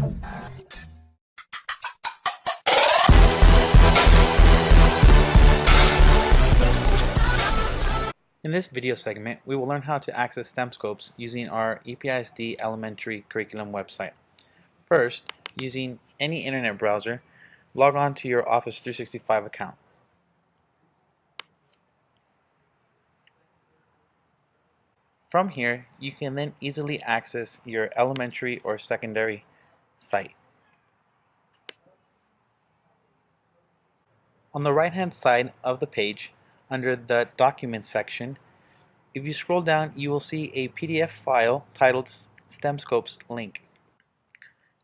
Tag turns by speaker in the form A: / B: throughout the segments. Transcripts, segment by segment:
A: In this video segment, we will learn how to access STEMScopes using our EPISD Elementary Curriculum website. First, using any internet browser, log on to your Office 365 account. From here, you can then easily access your elementary or secondary site. On the right-hand side of the page, under the Documents section, if you scroll down, you will see a PDF file titled STEMScopes link.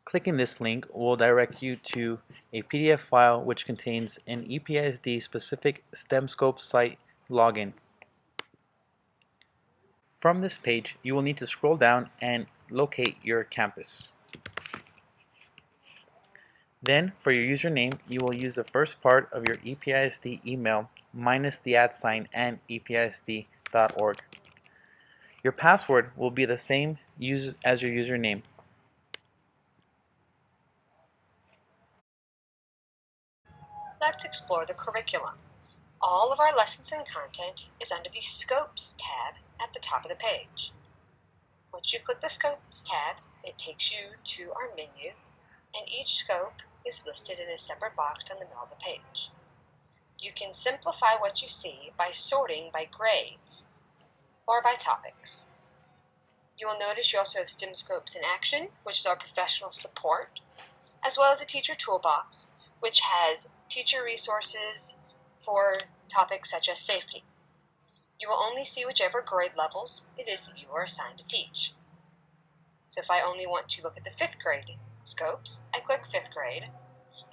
A: Clicking this link will direct you to a PDF file which contains an EPISD specific STEMScopes site login. From this page, you will need to scroll down and locate your campus. Then, for your username, you will use the first part of your EPISD email minus the @ and episd.org. Your password will be the same as your username.
B: Let's explore the curriculum. All of our lessons and content is under the Scopes tab at the top of the page. Once you click the Scopes tab, it takes you to our menu, and each scope is listed in a separate box on the middle of the page. You can simplify what you see by sorting by grades or by topics. You will notice you also have STEMScopes in Action, which is our professional support, as well as the Teacher Toolbox, which has teacher resources for topics such as safety. You will only see whichever grade levels it is that you are assigned to teach. So if I only want to look at the 5th grade scopes, I click 5th grade,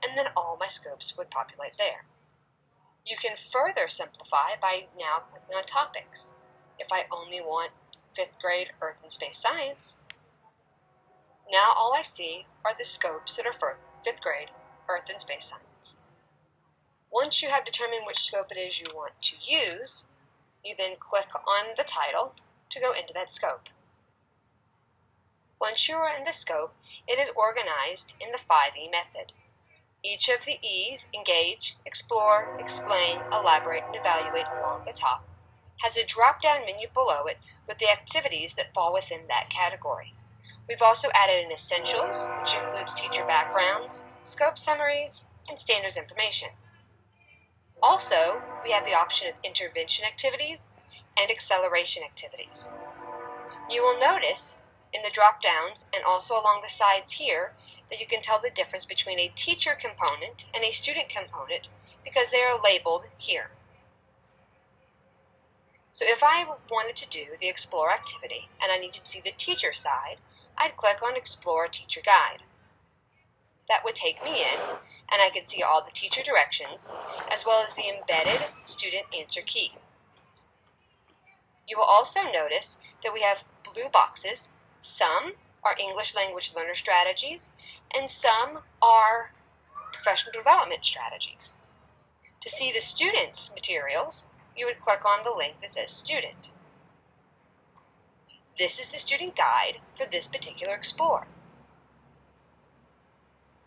B: and then all my scopes would populate there. You can further simplify by now clicking on topics. If I only want 5th grade Earth and Space Science, now all I see are the scopes that are for 5th grade Earth and Space Science. Once you have determined which scope it is you want to use, you then click on the title to go into that scope. Once you are in the scope, it is organized in the 5E method. Each of the E's, engage, explore, explain, elaborate, and evaluate along the top, has a drop-down menu below it with the activities that fall within that category. We've also added an Essentials, which includes teacher backgrounds, scope summaries, and standards information. Also, we have the option of intervention activities and acceleration activities. You will notice in the drop-downs and also along the sides here that you can tell the difference between a teacher component and a student component because they are labeled here. So if I wanted to do the Explore activity and I needed to see the teacher side, I'd click on Explore Teacher Guide. That would take me in, and I could see all the teacher directions, as well as the embedded student answer key. You will also notice that we have blue boxes. Some are English language learner strategies, and some are professional development strategies. To see the student's materials, you would click on the link that says Student. This is the student guide for this particular Explore.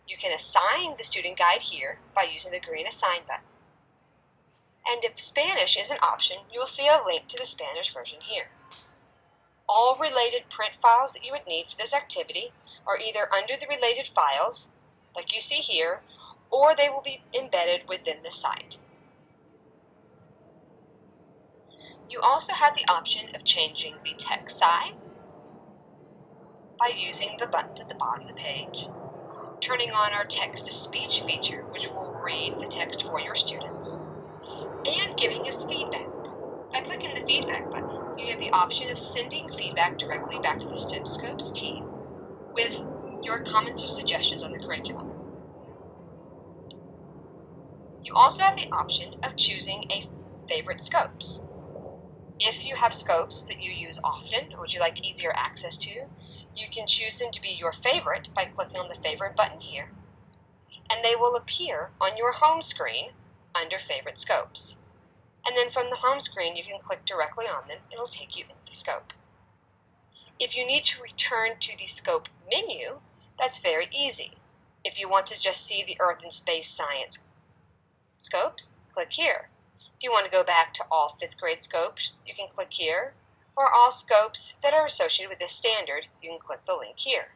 B: You can assign the student guide here by using the green Assign button. And if Spanish is an option, you will see a link to the Spanish version here. All related print files that you would need for this activity are either under the related files, like you see here, or they will be embedded within the site. You also have the option of changing the text size by using the buttons at the bottom of the page, turning on our text-to-speech feature, which will read the text for your students, and giving us feedback. By clicking the feedback button, you have the option of sending feedback directly back to the STEMScopes team with your comments or suggestions on the curriculum. You also have the option of choosing a favorite scopes. If you have scopes that you use often or would you like easier access to, you can choose them to be your favorite by clicking on the favorite button here, and they will appear on your home screen under Favorite Scopes. And then from the home screen, you can click directly on them. It'll take you into the scope. If you need to return to the scope menu, That's very easy. If you want to just see the Earth and Space Science scopes, click here. If you want to go back to all 5th grade scopes, you can click here, or all scopes that are associated with this standard, you can click the link here.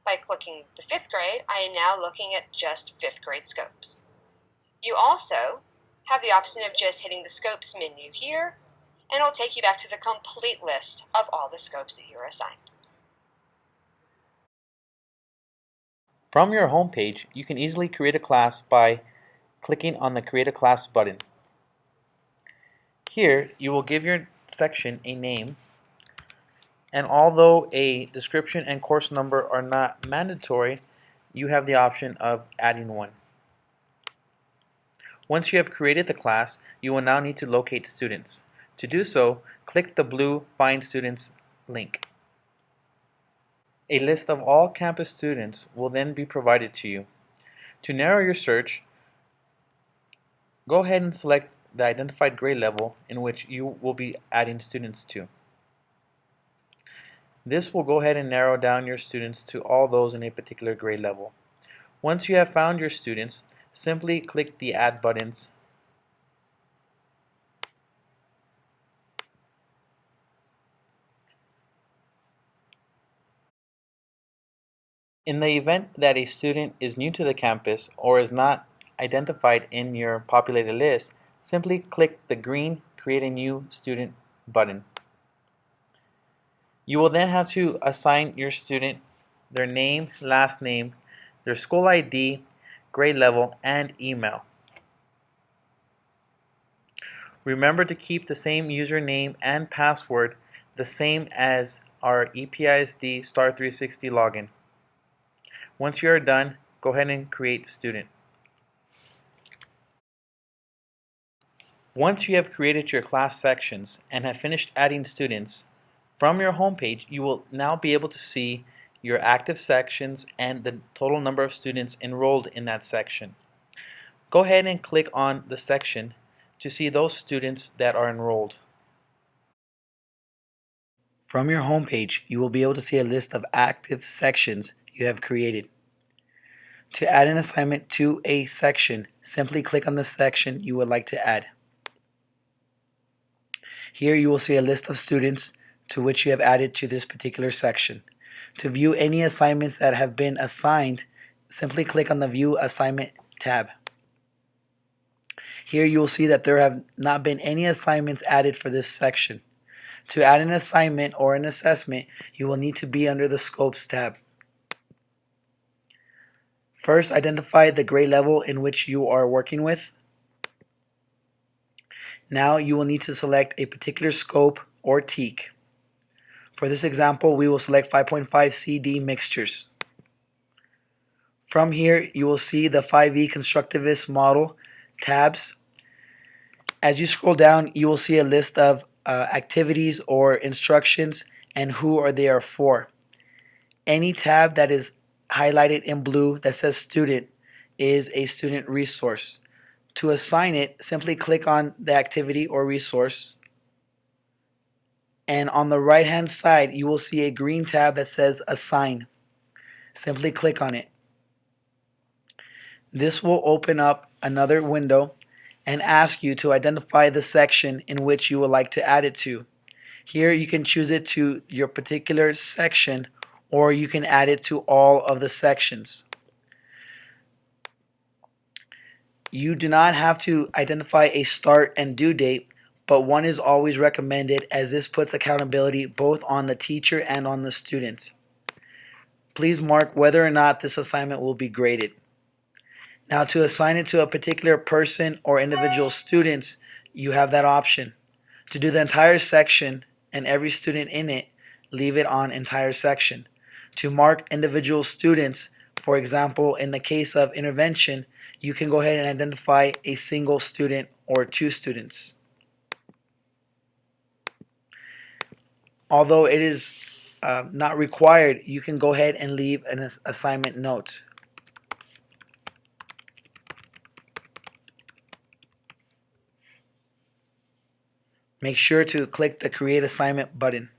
B: By clicking the 5th grade, I am now looking at just 5th grade scopes. You also have the option of just hitting the scopes menu here, and it will take you back to the complete list of all the scopes that you are assigned.
A: From your home page, you can easily create a class by clicking on the Create a Class button. Here, you will give your section a name, and although a description and course number are not mandatory, you have the option of adding one. Once you have created the class, you will now need to locate students. To do so, click the blue Find Students link. A list of all campus students will then be provided to you. To narrow your search, go ahead and select the identified grade level in which you will be adding students to. This will go ahead and narrow down your students to all those in a particular grade level. Once you have found your students, simply click the Add buttons. In the event that a student is new to the campus or is not identified in your populated list, simply click the green Create a New Student button. You will then have to assign your student their name, last name, their school ID, grade level, and email. Remember to keep the same username and password the same as our EPISD Star 360 login. Once you are done, go ahead and create student. Once you have created your class sections and have finished adding students, from your home page you will now be able to see your active sections and the total number of students enrolled in that section. Go ahead and click on the section to see those students that are enrolled. From your home page, you will be able to see a list of active sections you have created. To add an assignment to a section, simply click on the section you would like to add. Here you will see a list of students to which you have added to this particular section. To view any assignments that have been assigned, simply click on the View Assignment tab. Here you will see that there have not been any assignments added for this section. To add an assignment or an assessment, you will need to be under the Scopes tab. First, identify the grade level in which you are working with. Now you will need to select a particular scope or TEK. For this example, we will select 5.5 CD mixtures. From here, you will see the 5E Constructivist Model tabs. As you scroll down, you will see a list of activities or instructions and who they are for. Any tab that is highlighted in blue that says student is a student resource. To assign it, simply click on the activity or resource, and on the right hand side you will see a green tab that says Assign. Simply click on it. This will open up another window and ask you to identify the section in which you would like to add it to. Here you can choose it to your particular section, or you can add it to all of the sections. You do not have to identify a start and due date, but one is always recommended, as this puts accountability both on the teacher and on the student. Please mark whether or not this assignment will be graded. Now, to assign it to a particular person or individual students, you have that option. To do the entire section and every student in it, leave it on entire section. To mark individual students, for example, in the case of intervention, you can go ahead and identify a single student or two students. Although it is not required, you can go ahead and leave an assignment note. Make sure to click the Create Assignment button.